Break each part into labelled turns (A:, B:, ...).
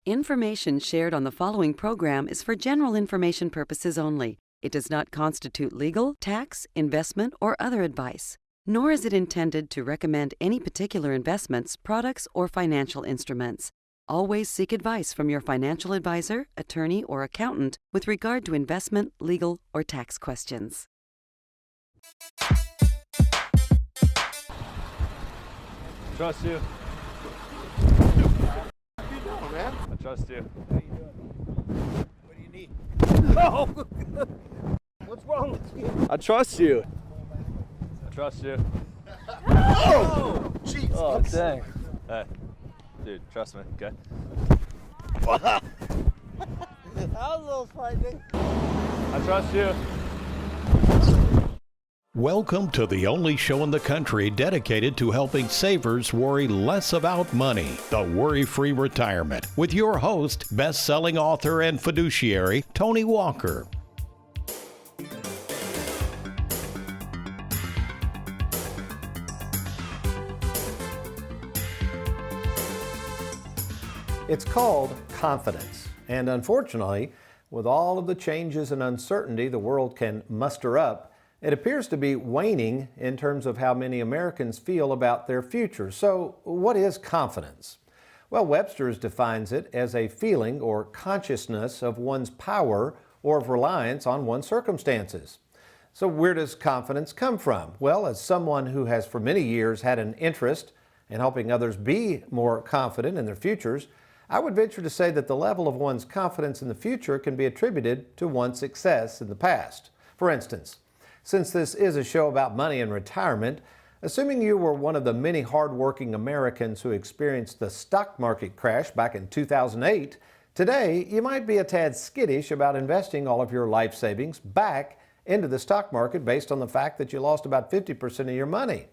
A: Information shared on the following program is for general information purposes only. It does not constitute legal, tax, investment, or other advice, nor is it intended to recommend any particular investments, products, or financial instruments. Always seek advice from your financial advisor, attorney, or accountant with regard to investment, legal, or tax questions.
B: Trust you.
C: How you doing, man?
B: I trust you.
C: How you doing? What do you need? Oh! What's wrong with you?
B: I trust you. I trust you.
C: Oh! Jeez.
B: Oh, dang. Hey, dude, trust me, okay?
C: That was a little frightening.
B: I trust you.
D: Welcome to the only show in the country dedicated to helping savers worry less about money, the Worry-Free Retirement, with your host, best-selling author and fiduciary, Tony Walker.
E: It's called confidence, and unfortunately, with all of the changes and uncertainty the world can muster up, it appears to be waning in terms of how many Americans feel about their future. So, what is confidence? Well, Webster's defines it as a feeling or consciousness of one's power or of reliance on one's circumstances. So, where does confidence come from? Well, as someone who has for many years had an interest in helping others be more confident in their futures, I would venture to say that the level of one's confidence in the future can be attributed to one's success in the past. For instance, since this is a show about money and retirement, assuming you were one of the many hardworking Americans who experienced the stock market crash back in 2008, today you might be a tad skittish about investing all of your life savings back into the stock market based on the fact that you lost about 50% of your money.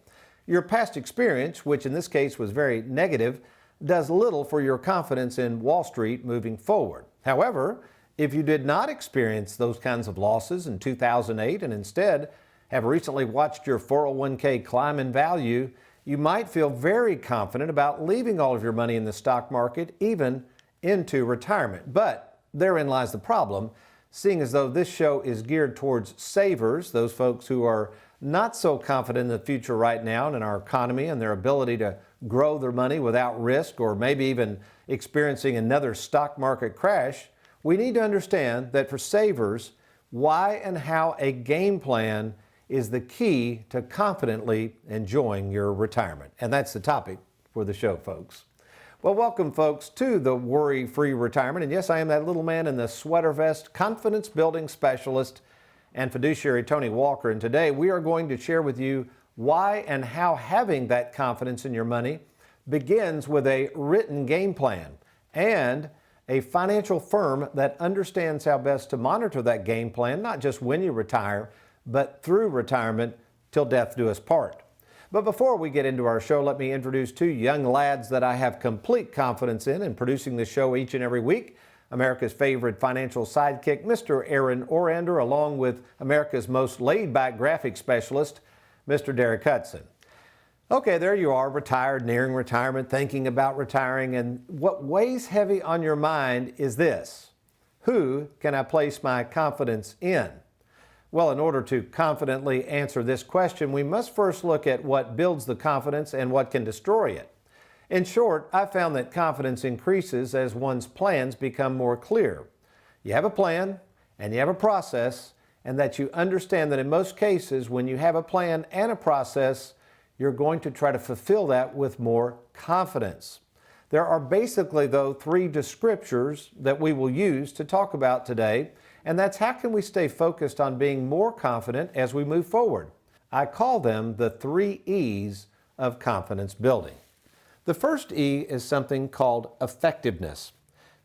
E: Your past experience, which in this case was very negative, does little for your confidence in Wall Street moving forward. However, if you did not experience those kinds of losses in 2008 and instead have recently watched your 401k climb in value, you might feel very confident about leaving all of your money in the stock market, even into retirement. But therein lies the problem, seeing as though this show is geared towards savers, those folks who are not so confident in the future right now and in our economy and their ability to grow their money without risk or maybe even experiencing another stock market crash. We need to understand that for savers, why and how a game plan is the key to confidently enjoying your retirement. And that's the topic for the show, folks. Well, welcome, folks, to the Worry-Free Retirement. And yes, I am that little man in the sweater vest, confidence building specialist and fiduciary Tony Walker. And today we are going to share with you why and how having that confidence in your money begins with a written game plan and a financial firm that understands how best to monitor that game plan, not just when you retire, but through retirement till death do us part. But before we get into our show, let me introduce two young lads that I have complete confidence in producing the show each and every week. America's favorite financial sidekick, Mr. Aaron Orander, along with America's most laid-back graphic specialist, Mr. Derek Hudson. Okay, there you are, retired, nearing retirement, thinking about retiring, and what weighs heavy on your mind is this: who can I place my confidence in? Well, in order to confidently answer this question, we must first look at what builds the confidence and what can destroy it. In short, I found that confidence increases as one's plans become more clear. You have a plan and you have a process, and that you understand that in most cases, when you have a plan and a process, you're going to try to fulfill that with more confidence. There are basically, though, three descriptors that we will use to talk about today, and that's how can we stay focused on being more confident as we move forward. I call them the 3 E's of confidence building. The first E is something called effectiveness.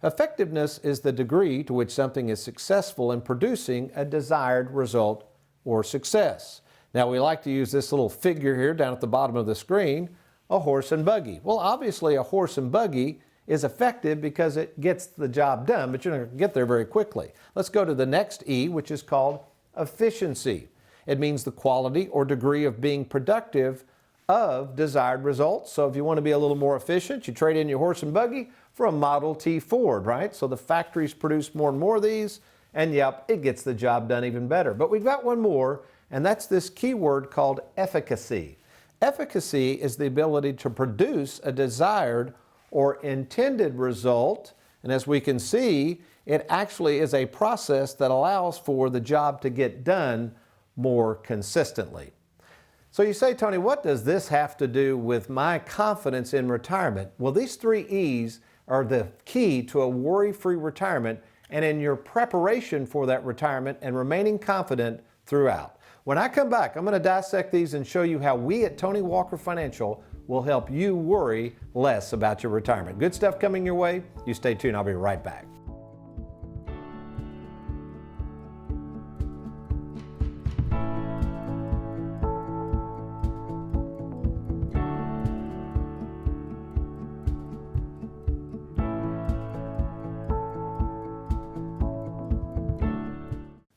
E: Effectiveness is the degree to which something is successful in producing a desired result or success. Now, we like to use this little figure here down at the bottom of the screen, a horse and buggy. Well, obviously a horse and buggy is effective because it gets the job done, but you're not going to get there very quickly. Let's go to the next E, which is called efficiency. It means the quality or degree of being productive of desired results. So if you want to be a little more efficient, you trade in your horse and buggy for a Model T Ford, right? So the factories produce more and more of these, and yep, it gets the job done even better. But we've got one more, and that's this keyword called efficacy. Efficacy is the ability to produce a desired or intended result, and as we can see, it actually is a process that allows for the job to get done more consistently. So you say, Tony, what does this have to do with my confidence in retirement? Well, these 3 E's are the key to a worry-free retirement and in your preparation for that retirement and remaining confident throughout. When I come back, I'm going to dissect these and show you how we at Tony Walker Financial will help you worry less about your retirement. Good stuff coming your way. You stay tuned. I'll be right back.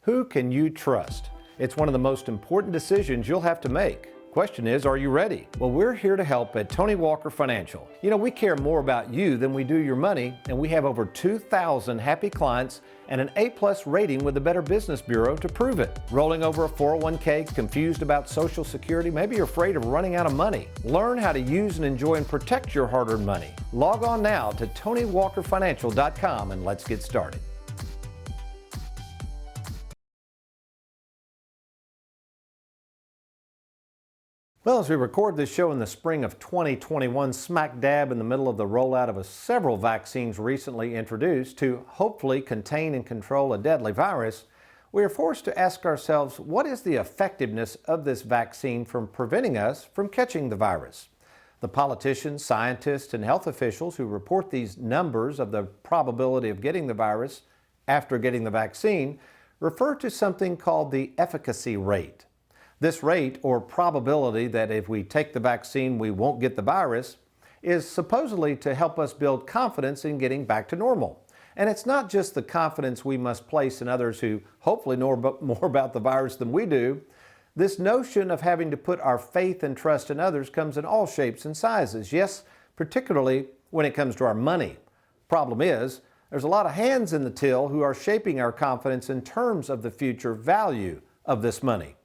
E: Who can you trust? It's one of the most important decisions you'll have to make. Question is, are you ready? Well, we're here to help at Tony Walker Financial. You know, we care more about you than we do your money, and we have over 2,000 happy clients and an A+ rating with the Better Business Bureau to prove it. Rolling over a 401k, confused about Social Security, maybe you're afraid of running out of money. Learn how to use and enjoy and protect your hard-earned money. Log on now to TonyWalkerFinancial.com and let's get started. Well, as we record this show in the spring of 2021, smack dab in the middle of the rollout of several vaccines recently introduced to hopefully contain and control a deadly virus, we are forced to ask ourselves, what is the effectiveness of this vaccine from preventing us from catching the virus? The politicians, scientists, and health officials who report these numbers of the probability of getting the virus after getting the vaccine refer to something called the efficacy rate. This rate, or probability that if we take the vaccine we won't get the virus, is supposedly to help us build confidence in getting back to normal. And it's not just the confidence we must place in others who hopefully know more about the virus than we do. This notion of having to put our faith and trust in others comes in all shapes and sizes. Yes, particularly when it comes to our money. Problem is, there's a lot of hands in the till who are shaping our confidence in terms of the future value of this money.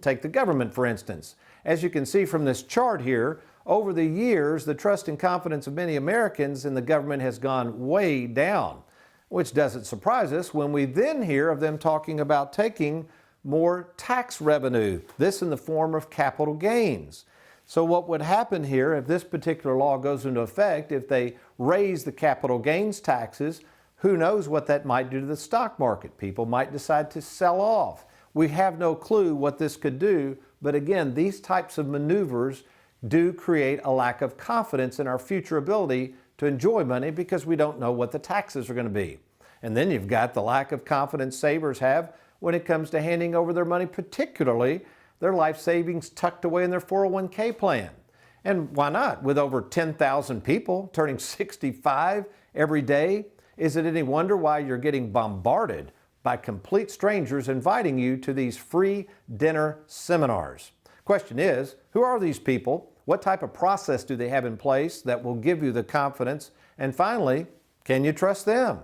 E: Take the government, for instance. As you can see from this chart here, over the years, the trust and confidence of many Americans in the government has gone way down, which doesn't surprise us when we then hear of them talking about taking more tax revenue, this in the form of capital gains. So what would happen here if this particular law goes into effect, if they raise the capital gains taxes, who knows what that might do to the stock market? People might decide to sell off. We have no clue what this could do, but again, these types of maneuvers do create a lack of confidence in our future ability to enjoy money because we don't know what the taxes are going to be. And then you've got the lack of confidence savers have when it comes to handing over their money, particularly their life savings tucked away in their 401k plan. And why not? With over 10,000 people turning 65 every day, is it any wonder why you're getting bombarded by complete strangers inviting you to these free dinner seminars? Question is, who are these people? What type of process do they have in place that will give you the confidence? And finally, can you trust them?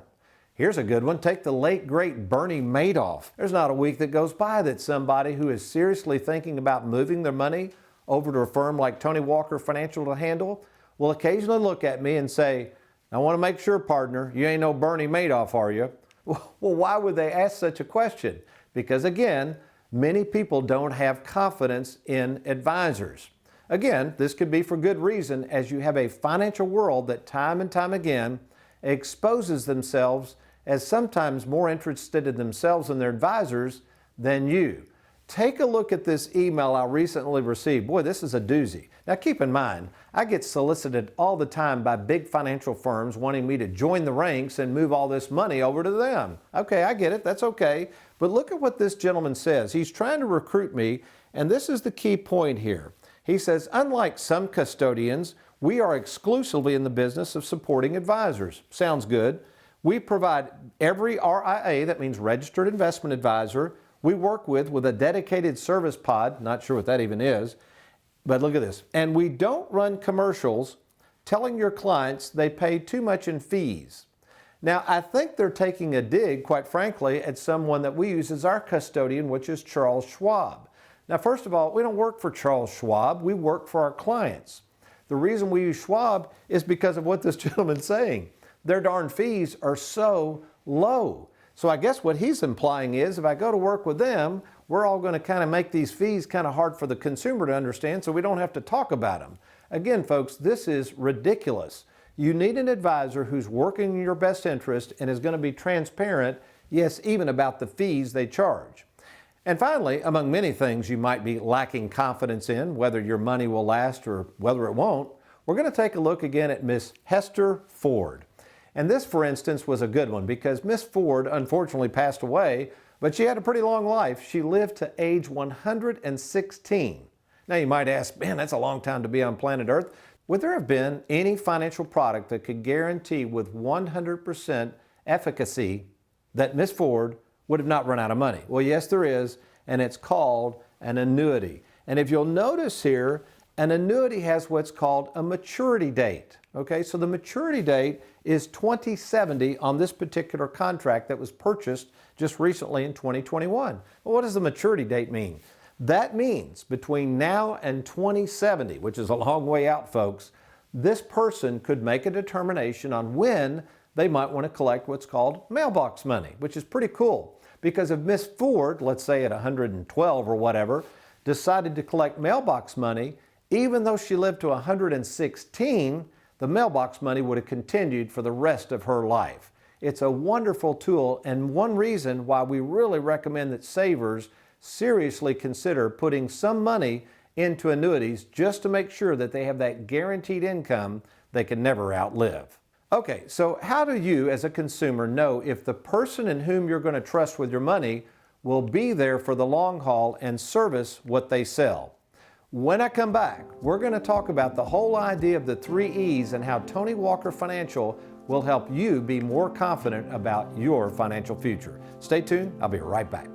E: Here's a good one. Take the late, great Bernie Madoff. There's not a week that goes by that somebody who is seriously thinking about moving their money over to a firm like Tony Walker Financial to handle will occasionally look at me and say, I want to make sure, partner, you ain't no Bernie Madoff, are you? Well, why would they ask such a question? Because again, many people don't have confidence in advisors. Again, this could be for good reason, as you have a financial world that time and time again exposes themselves as sometimes more interested in themselves and their advisors than you. Take a look at this email I recently received. Boy, this is a doozy. Now keep in mind, I get solicited all the time by big financial firms wanting me to join the ranks and move all this money over to them. Okay, I get it, that's okay. But look at what this gentleman says. He's trying to recruit me, and this is the key point here. He says, unlike some custodians, we are exclusively in the business of supporting advisors. Sounds good. We provide every RIA, that means registered investment advisor, we work with a dedicated service pod, not sure what that even is, But look at this. And we don't run commercials telling your clients they pay too much in fees. Now, I think they're taking a dig, quite frankly, at someone that we use as our custodian, which is Charles Schwab. Now, first of all, we don't work for Charles Schwab. We work for our clients. The reason we use Schwab is because of what this gentleman's saying. Their darn fees are so low. So I guess what he's implying is if I go to work with them, we're all going to kind of make these fees kind of hard for the consumer to understand so we don't have to talk about them. Again, folks, this is ridiculous. You need an advisor who's working in your best interest and is going to be transparent, yes, even about the fees they charge. And finally, among many things you might be lacking confidence in, whether your money will last or whether it won't, we're going to take a look again at Miss Hester Ford. And this, for instance, was a good one because Miss Ford unfortunately passed away, but she had a pretty long life. She lived to age 116. Now you might ask, man, that's a long time to be on planet Earth. Would there have been any financial product that could guarantee with 100% efficacy that Miss Ford would have not run out of money? Well, yes, there is, and it's called an annuity. And if you'll notice here, an annuity has what's called a maturity date. Okay, so the maturity date is 2070 on this particular contract that was purchased just recently in 2021. Well, what does the maturity date mean? That means between now and 2070, which is a long way out, folks, this person could make a determination on when they might want to collect what's called mailbox money, which is pretty cool. Because if Miss Ford, let's say at 112 or whatever, decided to collect mailbox money, even though she lived to 116, the mailbox money would have continued for the rest of her life. It's a wonderful tool and one reason why we really recommend that savers seriously consider putting some money into annuities just to make sure that they have that guaranteed income they can never outlive. Okay, so how do you as a consumer know if the person in whom you're going to trust with your money will be there for the long haul and service what they sell? When I come back, we're going to talk about the whole idea of the 3 E's and how Tony Walker Financial will help you be more confident about your financial future. Stay tuned. I'll be right back.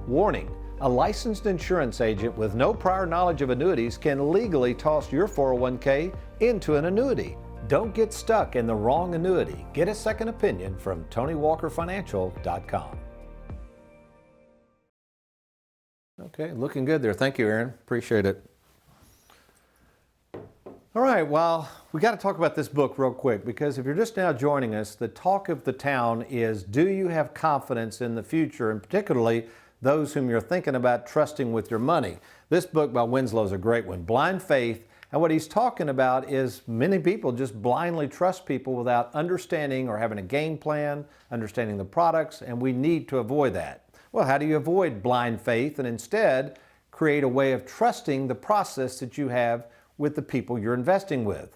E: Warning, a licensed insurance agent with no prior knowledge of annuities can legally toss your 401k into an annuity. Don't get stuck in the wrong annuity. Get a second opinion from TonyWalkerFinancial.com. Okay, looking good there. Thank you, Aaron. Appreciate it. All right, well, we got to talk about this book real quick because if you're just now joining us, the talk of the town is, do you have confidence in the future, and particularly those whom you're thinking about trusting with your money? This book by Winslow is a great one, Blind Faith. And what he's talking about is many people just blindly trust people without understanding or having a game plan, understanding the products, and we need to avoid that. Well, how do you avoid blind faith and instead create a way of trusting the process that you have with the people you're investing with?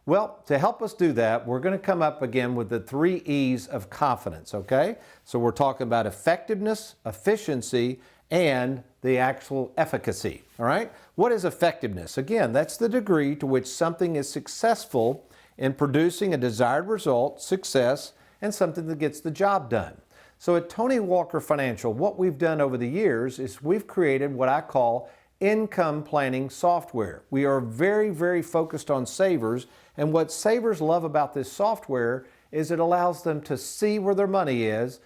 E: Well, to help us do that, we're going to come up again with the 3 E's of confidence, okay? So we're talking about effectiveness, efficiency, and the actual efficacy, all right? What is effectiveness? Again, that's the degree to which something is successful in producing a desired result, success, and something that gets the job done. So at Tony Walker Financial, what we've done over the years is we've created what I call income planning software. We are very, very focused on savers, and what savers love about this software is it allows them to see where their money is,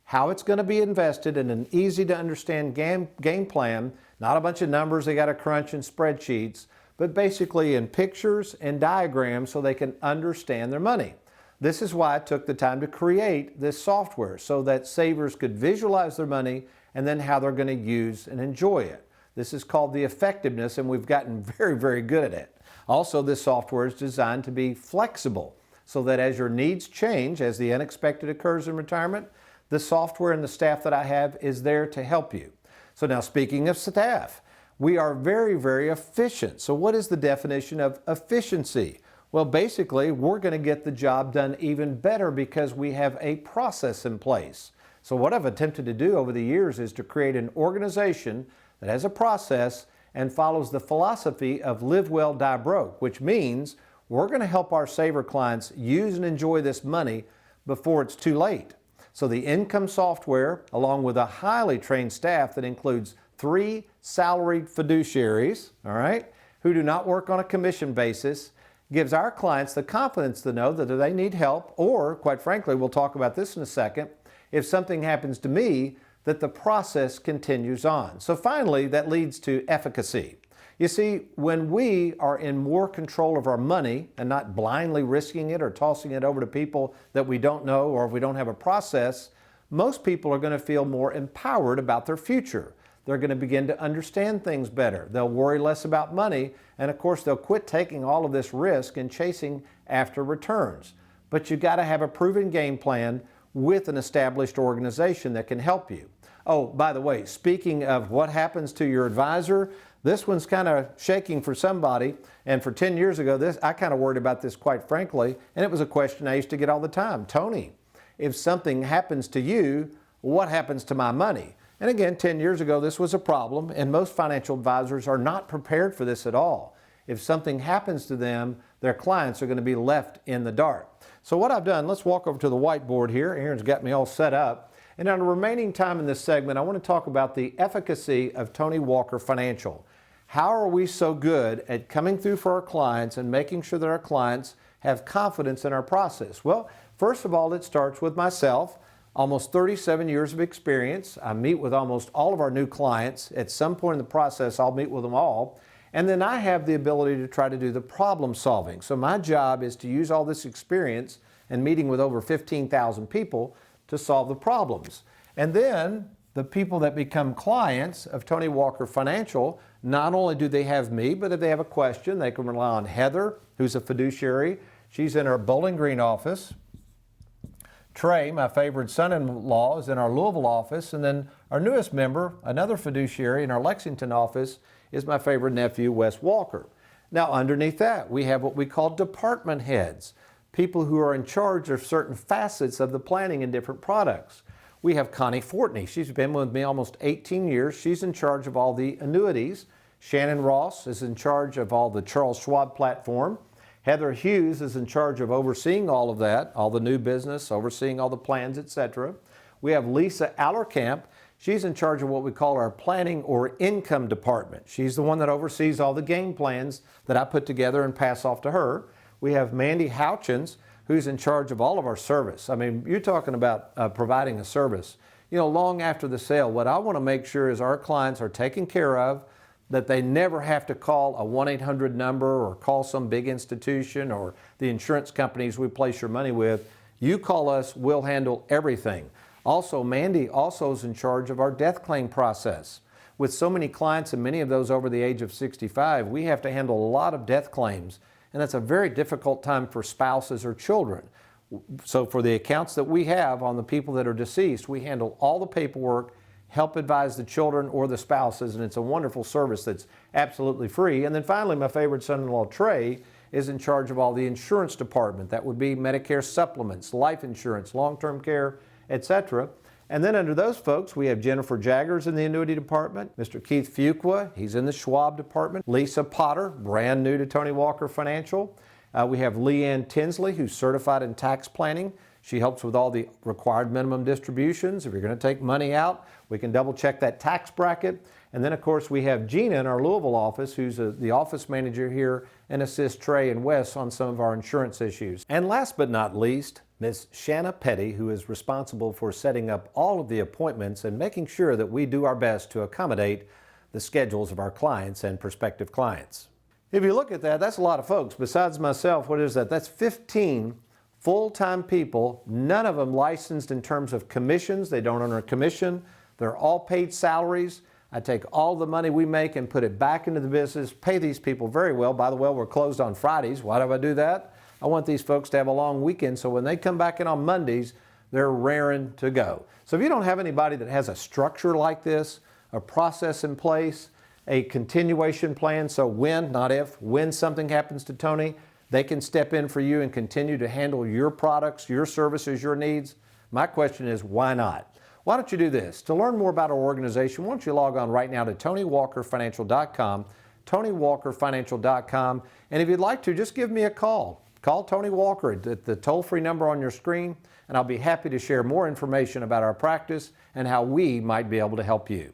E: how it's going to be invested in an easy to understand game plan, not a bunch of numbers they got to crunch in spreadsheets, but basically in pictures and diagrams so they can understand their money. This is why I took the time to create this software so that savers could visualize their money and then how they're going to use and enjoy it. This is called the effectiveness, and we've gotten very, very good at it. Also, this software is designed to be flexible so that as your needs change, as the unexpected occurs in retirement, the software and the staff that I have is there to help you. So now, speaking of staff, we are very, very efficient. So what is the definition of efficiency? Well, basically, we're going to get the job done even better because we have a process in place. So what I've attempted to do over the years is to create an organization that has a process and follows the philosophy of live well, die broke, which means we're going to help our saver clients use and enjoy this money before it's too late. So the income software, along with a highly trained staff that includes 3 salaried fiduciaries, all right, who do not work on a commission basis, gives our clients the confidence to know that if they need help, or quite frankly, we'll talk about this in a second, if something happens to me, that the process continues on. So finally, that leads to efficacy. You see, when we are in more control of our money and not blindly risking it or tossing it over to people that we don't know, or if we don't have a process, most people are going to feel more empowered about their future. They're going to begin to understand things better. They'll worry less about money, and of course they'll quit taking all of this risk and chasing after returns. But you've got to have a proven game plan with an established organization that can help you. Oh, by the way, speaking of what happens to your advisor, this one's kind of shaking for somebody. And for 10 years ago, I kind of worried about this, quite frankly, and it was a question I used to get all the time. Tony, if something happens to you, what happens to my money? And again, 10 years ago, this was a problem, and most financial advisors are not prepared for this at all. If something happens to them, their clients are going to be left in the dark. So what I've done, let's walk over to the whiteboard here. Aaron's got me all set up. And on the remaining time in this segment, I want to talk about the efficacy of Tony Walker Financial. How are we so good at coming through for our clients and making sure that our clients have confidence in our process? Well, first of all, it starts with myself. Almost 37 years of experience. I meet with almost all of our new clients. At some point in the process, I'll meet with them all. And then I have the ability to try to do the problem solving. So my job is to use all this experience and meeting with over 15,000 people to solve the problems. And then the people that become clients of Tony Walker Financial, not only do they have me, but if they have a question, they can rely on Heather, who's a fiduciary. She's in our Bowling Green office. Trey, my favorite son-in-law, is in our Louisville office. And then our newest member, another fiduciary in our Lexington office, is my favorite nephew, Wes Walker. Now, underneath that, we have what we call department heads, people who are in charge of certain facets of the planning in different products. We have Connie Fortney. She's been with me almost 18 years. She's in charge of all the annuities. Shannon Ross is in charge of all the Charles Schwab platform. Heather Hughes is in charge of overseeing all of that, all the new business, overseeing all the plans, etc. We have Lisa Allerkamp. She's in charge of what we call our planning or income department. She's the one that oversees all the game plans that I put together and pass off to her. We have Mandy Houchins, who's in charge of all of our service. I mean, you're talking about providing a service. You know, long after the sale, what I want to make sure is our clients are taken care of, that they never have to call a 1-800 number or call some big institution or the insurance companies we place your money with. You call us, we'll handle everything. Also, Mandy also is in charge of our death claim process. With so many clients and many of those over the age of 65, we have to handle a lot of death claims, and that's a very difficult time for spouses or children. So for the accounts that we have on the people that are deceased, we handle all the paperwork, help advise the children or the spouses, and it's a wonderful service that's absolutely free. And then finally, my favorite son-in-law, Trey, is in charge of all the insurance department. That would be Medicare supplements, life insurance, long-term care, etc. And then under those folks, we have Jennifer Jaggers in the annuity department, Mr. Keith Fuqua, he's in the Schwab department, Lisa Potter, brand new to Tony Walker Financial. We have Leanne Tinsley, who's certified in tax planning. She helps with all the required minimum distributions. If you're going to take money out, we can double check that tax bracket. And then, of course, we have Gina in our Louisville office, who's the office manager here and assists Trey and Wes on some of our insurance issues. And last but not least, Ms. Shanna Petty, who is responsible for setting up all of the appointments and making sure that we do our best to accommodate the schedules of our clients and prospective clients. If you look at that, that's a lot of folks. Besides myself, what is that? That's 15 full-time people, none of them licensed in terms of commissions. They don't earn a commission. They're all paid salaries. I take all the money we make and put it back into the business, pay these people very well. By the way, we're closed on Fridays. Why do I do that? I want these folks to have a long weekend, so when they come back in on Mondays, they're raring to go. So if you don't have anybody that has a structure like this, a process in place, a continuation plan, so when, not if, when something happens to Tony, they can step in for you and continue to handle your products, your services, your needs. My question is, why not? Why don't you do this? To learn more about our organization, why don't you log on right now to TonyWalkerFinancial.com, TonyWalkerFinancial.com, and if you'd like to, just give me a call. Call Tony Walker at the toll-free number on your screen, and I'll be happy to share more information about our practice and how we might be able to help you.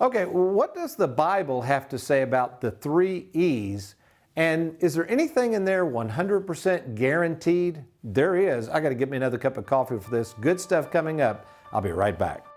E: Okay, what does the Bible have to say about the 3 E's? And is there anything in there 100% guaranteed? There is. I got to get me another cup of coffee for this. Good stuff coming up. I'll be right back.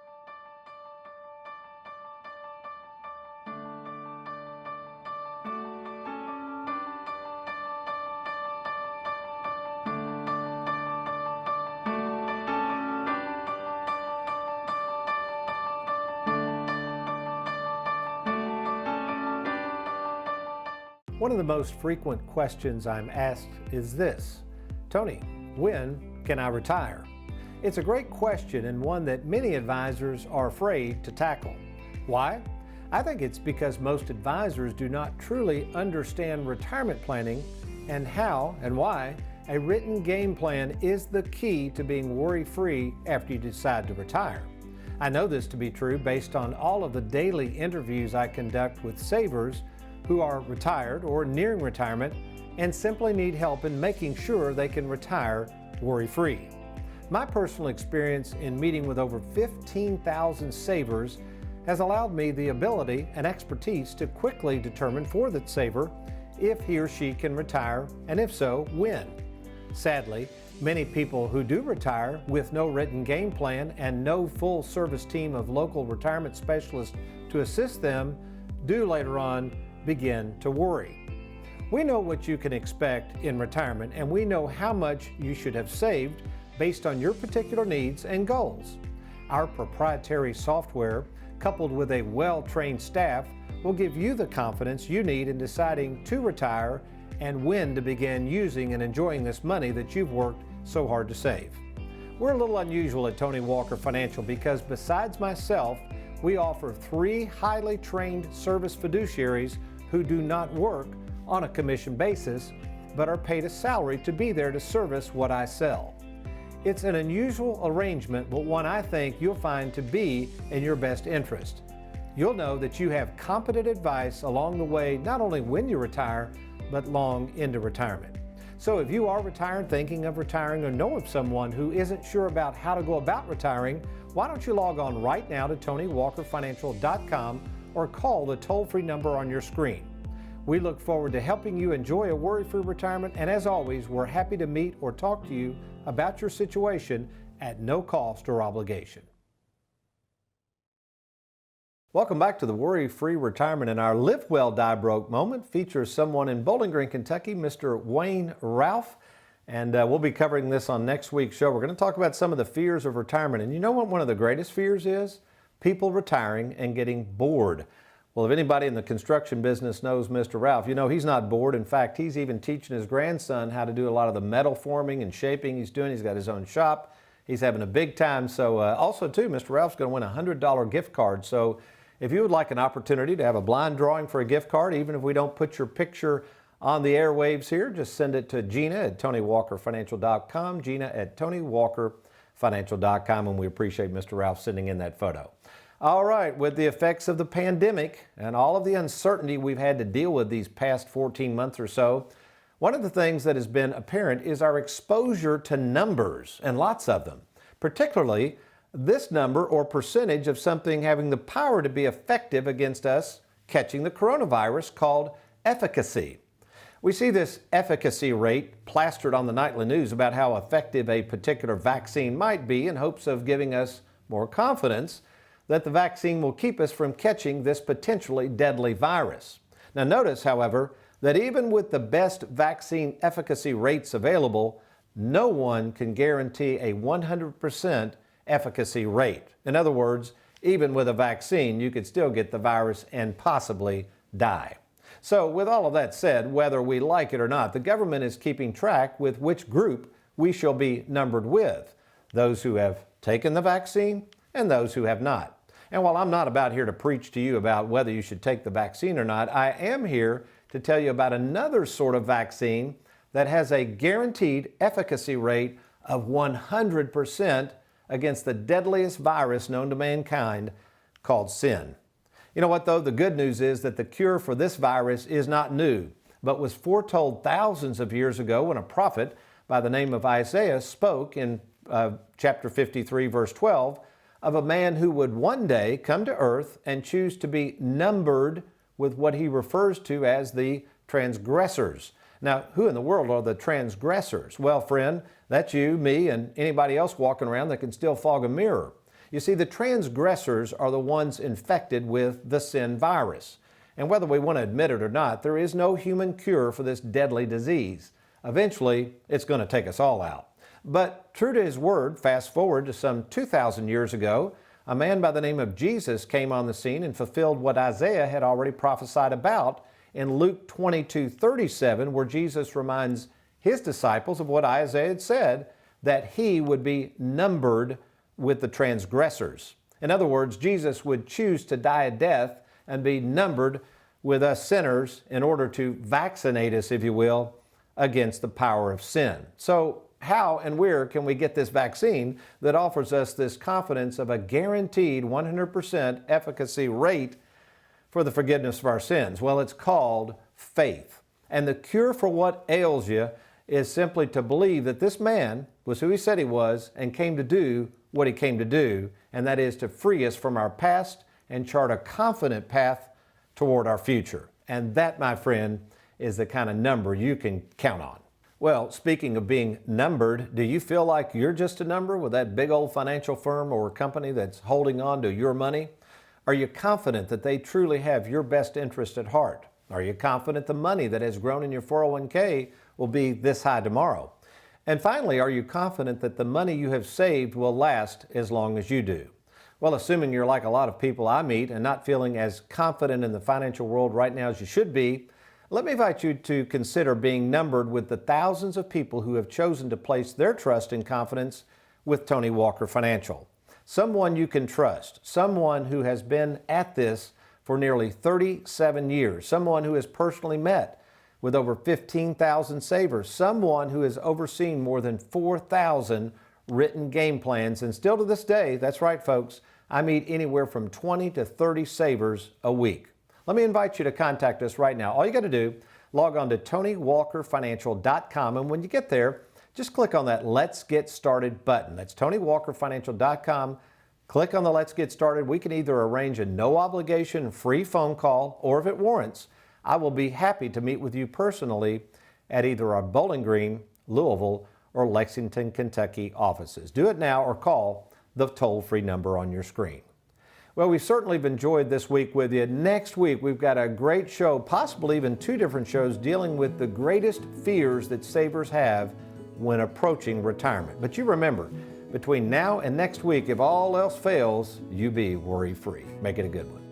E: One of the most frequent questions I'm asked is this: Tony, when can I retire? It's a great question and one that many advisors are afraid to tackle. Why? I think it's because most advisors do not truly understand retirement planning and how and why a written game plan is the key to being worry-free after you decide to retire. I know this to be true based on all of the daily interviews I conduct with savers who are retired or nearing retirement and simply need help in making sure they can retire worry-free. My personal experience in meeting with over 15,000 savers has allowed me the ability and expertise to quickly determine for the saver if he or she can retire, and if so, when. Sadly, many people who do retire with no written game plan and no full service team of local retirement specialists to assist them do later on begin to worry. We know what you can expect in retirement, and we know how much you should have saved based on your particular needs and goals. Our proprietary software, coupled with a well-trained staff, will give you the confidence you need in deciding to retire and when to begin using and enjoying this money that you've worked so hard to save. We're a little unusual at Tony Walker Financial because besides myself, we offer 3 highly trained service fiduciaries who do not work on a commission basis, but are paid a salary to be there to service what I sell. It's an unusual arrangement, but one I think you'll find to be in your best interest. You'll know that you have competent advice along the way, not only when you retire, but long into retirement. So if you are retired, thinking of retiring, or know of someone who isn't sure about how to go about retiring, why don't you log on right now to TonyWalkerFinancial.com or call the toll-free number on your screen. We look forward to helping you enjoy a worry-free retirement, and as always, we're happy to meet or talk to you about your situation at no cost or obligation. Welcome back to the Worry-Free Retirement, and our Live Well, Die Broke moment features someone in Bowling Green, Kentucky, Mr. Wayne Ralph, and we'll be covering this on next week's show. We're going to talk about some of the fears of retirement, and you know what one of the greatest fears is? People retiring and getting bored. Well, if anybody in the construction business knows Mr. Ralph, you know he's not bored. In fact, he's even teaching his grandson how to do a lot of the metal forming and shaping he's doing. He's got his own shop. He's having a big time. So also, too, Mr. Ralph's going to win a $100 gift card. So if you would like an opportunity to have a blind drawing for a gift card, even if we don't put your picture on the airwaves here, just send it to Gina at TonyWalkerFinancial.com, Gina at TonyWalkerFinancial.com, and we appreciate Mr. Ralph sending in that photo. All right, with the effects of the pandemic and all of the uncertainty we've had to deal with these past 14 months or so, one of the things that has been apparent is our exposure to numbers, and lots of them, particularly this number or percentage of something having the power to be effective against us catching the coronavirus called efficacy. We see this efficacy rate plastered on the nightly news about how effective a particular vaccine might be in hopes of giving us more confidence that the vaccine will keep us from catching this potentially deadly virus. Now notice, however, that even with the best vaccine efficacy rates available, no one can guarantee a 100% efficacy rate. In other words, even with a vaccine, you could still get the virus and possibly die. So with all of that said, whether we like it or not, the government is keeping track with which group we shall be numbered with, those who have taken the vaccine and those who have not. And while I'm not about here to preach to you about whether you should take the vaccine or not, I am here to tell you about another sort of vaccine that has a guaranteed efficacy rate of 100% against the deadliest virus known to mankind called sin. You know what, though? The good news is that the cure for this virus is not new, but was foretold thousands of years ago when a prophet by the name of Isaiah spoke in chapter 53, verse 12, of a man who would one day come to earth and choose to be numbered with what he refers to as the transgressors. Now, who in the world are the transgressors? Well, friend, that's you, me, and anybody else walking around that can still fog a mirror. You see, the transgressors are the ones infected with the sin virus. And whether we want to admit it or not, there is no human cure for this deadly disease. Eventually, it's going to take us all out. But true to his word, fast forward to some 2,000 years ago, a man by the name of Jesus came on the scene and fulfilled what Isaiah had already prophesied about in Luke 22:37, where Jesus reminds his disciples of what Isaiah had said, that he would be numbered with the transgressors. In other words, Jesus would choose to die a death and be numbered with us sinners in order to vaccinate us, if you will, against the power of sin. So how and where can we get this vaccine that offers us this confidence of a guaranteed 100% efficacy rate for the forgiveness of our sins? Well, it's called faith. And the cure for what ails you is simply to believe that this man was who he said he was and came to do what he came to do, and that is to free us from our past and chart a confident path toward our future. And that, my friend, is the kind of number you can count on. Well, speaking of being numbered, do you feel like you're just a number with that big old financial firm or company that's holding on to your money? Are you confident that they truly have your best interest at heart? Are you confident the money that has grown in your 401k will be this high tomorrow? And finally, are you confident that the money you have saved will last as long as you do? Well, assuming you're like a lot of people I meet and not feeling as confident in the financial world right now as you should be, let me invite you to consider being numbered with the thousands of people who have chosen to place their trust and confidence with Tony Walker Financial. Someone you can trust, someone who has been at this for nearly 37 years, someone who has personally met with over 15,000 savers, someone who has overseen more than 4,000 written game plans, and still to this day, that's right folks, I meet anywhere from 20 to 30 savers a week. Let me invite you to contact us right now. All you got to do, log on to TonyWalkerFinancial.com, and when you get there, just click on that Let's Get Started button. That's TonyWalkerFinancial.com. Click on the Let's Get Started. We can either arrange a no obligation free phone call, or if it warrants, I will be happy to meet with you personally at either our Bowling Green, Louisville, or Lexington, Kentucky offices. Do it now or call the toll-free number on your screen. Well, we've certainly enjoyed this week with you. Next week, we've got a great show, possibly even two different shows, dealing with the greatest fears that savers have when approaching retirement. But you remember, between now and next week, if all else fails, you be worry-free. Make it a good one.